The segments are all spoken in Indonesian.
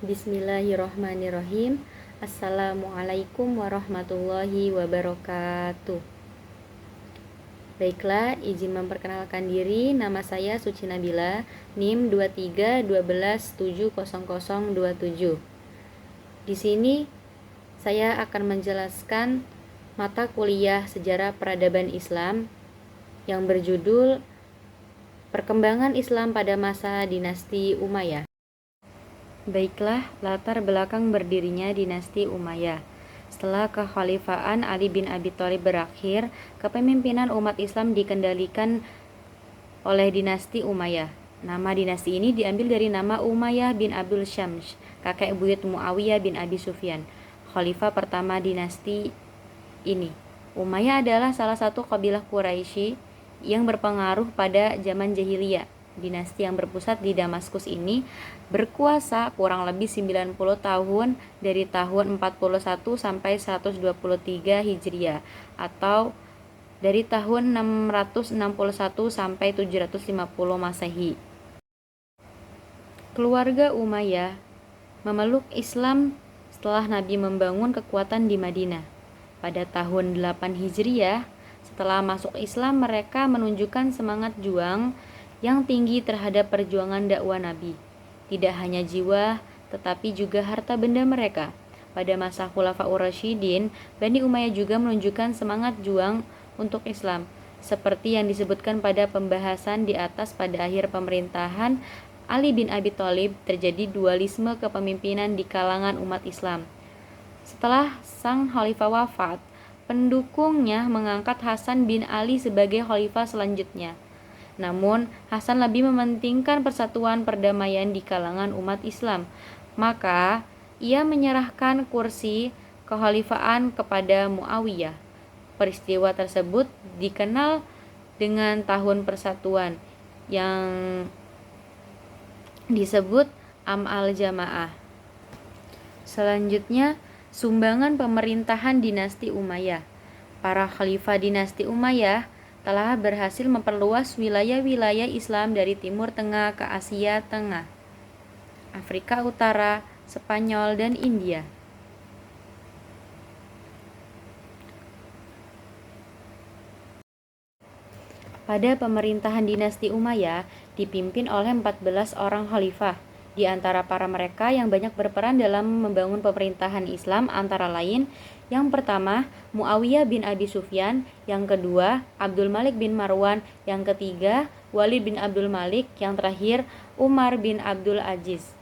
Bismillahirrohmanirrohim. Assalamualaikum warahmatullahi wabarakatuh. Baiklah, izin memperkenalkan diri. Nama saya Suci Nabila, NIM 231270027. Di sini saya akan menjelaskan mata kuliah Sejarah Peradaban Islam yang berjudul Perkembangan Islam pada masa Dinasti Umayyah. Baiklah, latar belakang berdirinya dinasti Umayyah. Setelah kekhalifaan Ali bin Abi Thalib berakhir, kepemimpinan umat Islam dikendalikan oleh dinasti Umayyah. Nama dinasti ini diambil dari nama Umayyah bin Abdul Syams, kakek buyut Muawiyah bin Abi Sufyan, khalifah pertama dinasti ini. Umayyah adalah salah satu kabilah Quraisy yang berpengaruh pada zaman jahiliyah. Dinasti yang berpusat di Damaskus ini berkuasa kurang lebih 90 tahun dari tahun 41 sampai 123 Hijriah atau dari tahun 661 sampai 750 Masehi. Keluarga Umayyah memeluk Islam setelah Nabi membangun kekuatan di Madinah. Pada tahun 8 Hijriah, setelah masuk Islam mereka menunjukkan semangat juang yang tinggi terhadap perjuangan dakwah Nabi. Tidak hanya jiwa, tetapi juga harta benda mereka. Pada masa Khulafaur Rasyidin, Bani Umayyah juga menunjukkan semangat juang untuk Islam, seperti yang disebutkan pada pembahasan di atas. Pada akhir pemerintahan Ali bin Abi Thalib terjadi dualisme kepemimpinan di kalangan umat Islam. Setelah sang khalifah wafat, pendukungnya mengangkat Hasan bin Ali sebagai khalifah selanjutnya. Namun, Hasan lebih mementingkan persatuan perdamaian di kalangan umat Islam. Maka, ia menyerahkan kursi kekhalifahan kepada Muawiyah. Peristiwa tersebut dikenal dengan Tahun Persatuan yang disebut Am al-Jamaah. Selanjutnya, sumbangan pemerintahan dinasti Umayyah. Para khalifah dinasti Umayyah telah berhasil memperluas wilayah-wilayah Islam dari Timur Tengah ke Asia Tengah, Afrika Utara, Spanyol, dan India. Pada pemerintahan dinasti Umayyah dipimpin oleh 14 orang khalifah. Di antara para mereka yang banyak berperan dalam membangun pemerintahan Islam antara lain: yang pertama, Muawiyah bin Abi Sufyan; yang kedua, Abdul Malik bin Marwan; yang ketiga, Walid bin Abdul Malik; yang terakhir, Umar bin Abdul Aziz.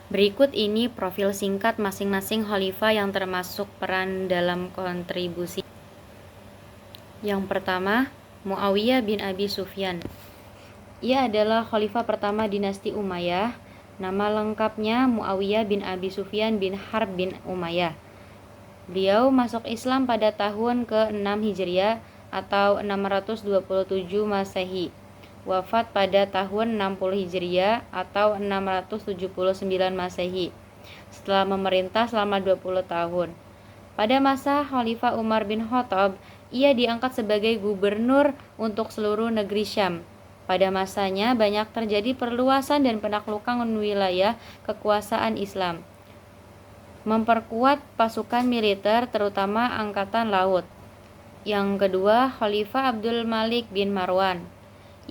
Berikut ini profil singkat masing-masing khalifah yang termasuk peran dalam kontribusi. Yang pertama, Muawiyah bin Abi Sufyan. Ia adalah khalifah pertama dinasti Umayyah. Nama lengkapnya Muawiyah bin Abi Sufyan bin Harb bin Umayyah. Beliau masuk Islam pada tahun ke-6 Hijriah atau 627 Masehi. Wafat pada tahun 60 Hijriah atau 679 Masehi. Setelah memerintah selama 20 tahun. Pada masa Khalifah Umar bin Khattab, ia diangkat sebagai gubernur untuk seluruh negeri Syam. Pada masanya banyak terjadi perluasan dan penaklukan wilayah kekuasaan Islam. Memperkuat pasukan militer terutama angkatan laut. Yang kedua, Khalifah Abdul Malik bin Marwan.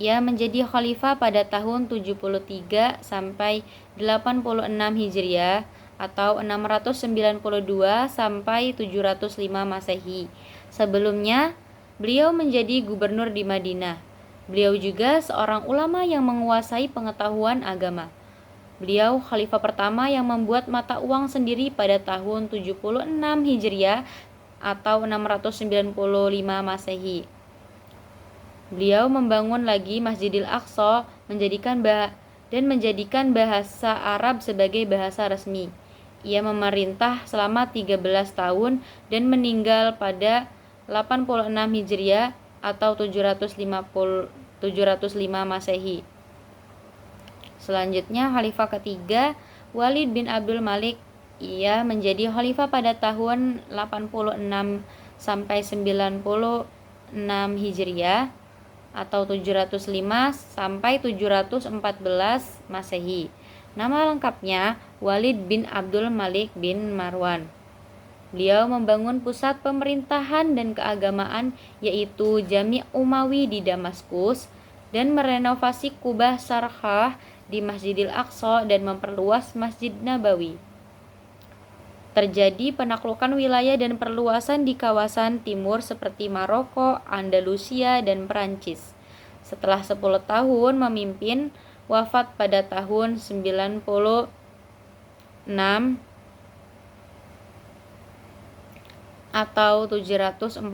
Ia menjadi khalifah pada tahun 73 sampai 86 Hijriah atau 692 sampai 705 Masehi. Sebelumnya, beliau menjadi gubernur di Madinah. Beliau juga seorang ulama yang menguasai pengetahuan agama. Beliau khalifah pertama yang membuat mata uang sendiri pada tahun 76 Hijriah atau 695 Masehi. Beliau membangun lagi Masjidil Aqsa dan menjadikan bahasa Arab sebagai bahasa resmi. Ia memerintah selama 13 tahun dan meninggal pada 86 Hijriah atau 705 Masehi. Selanjutnya, khalifah ketiga, Walid bin Abdul Malik. Ia menjadi khalifah pada tahun 86 sampai 96 Hijriah atau 705 sampai 714 Masehi. Nama lengkapnya Walid bin Abdul Malik bin Marwan. Beliau membangun pusat pemerintahan dan keagamaan yaitu Jami' Umawi di Damaskus dan merenovasi Kubah Sarhah di Masjidil Aqsa dan memperluas Masjid Nabawi. Terjadi penaklukan wilayah dan perluasan di kawasan timur seperti Maroko, Andalusia, dan Perancis. Setelah 10 tahun memimpin, wafat pada tahun 96 atau 714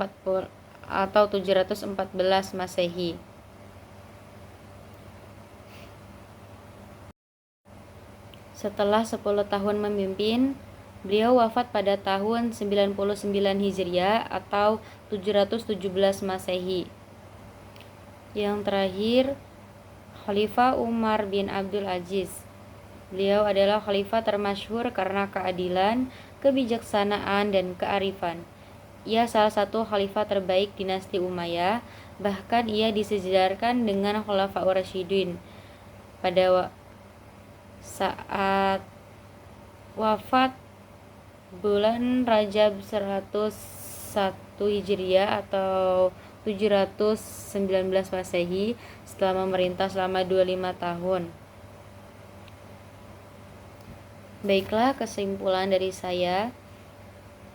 Masehi. Setelah 10 tahun memimpin, beliau wafat pada tahun 99 Hijriah atau 717 Masehi. Yang terakhir, Khalifah Umar bin Abdul Aziz. Beliau adalah khalifah termasyhur karena keadilan, kebijaksanaan, dan kearifan. Ia salah satu khalifah terbaik dinasti Umayyah, bahkan ia disejajarkan dengan Khulafaur Rasyidin. Pada saat wafat bulan Rajab 101 Hijriah atau 719 Masehi setelah memerintah selama 25 tahun. Baiklah, kesimpulan dari saya,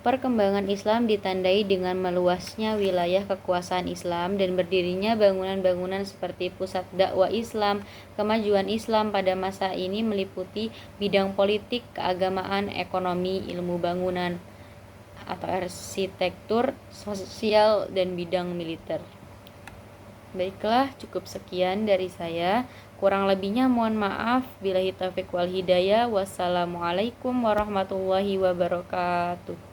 perkembangan Islam ditandai dengan meluasnya wilayah kekuasaan Islam dan berdirinya bangunan-bangunan seperti pusat dakwah Islam. Kemajuan Islam pada masa ini meliputi bidang politik, keagamaan, ekonomi, ilmu bangunan atau arsitektur, sosial, dan bidang militer. Baiklah, cukup sekian dari saya. Kurang lebihnya mohon maaf. Billahi taufiq wal hidayah. Wassalamualaikum warahmatullahi wabarakatuh.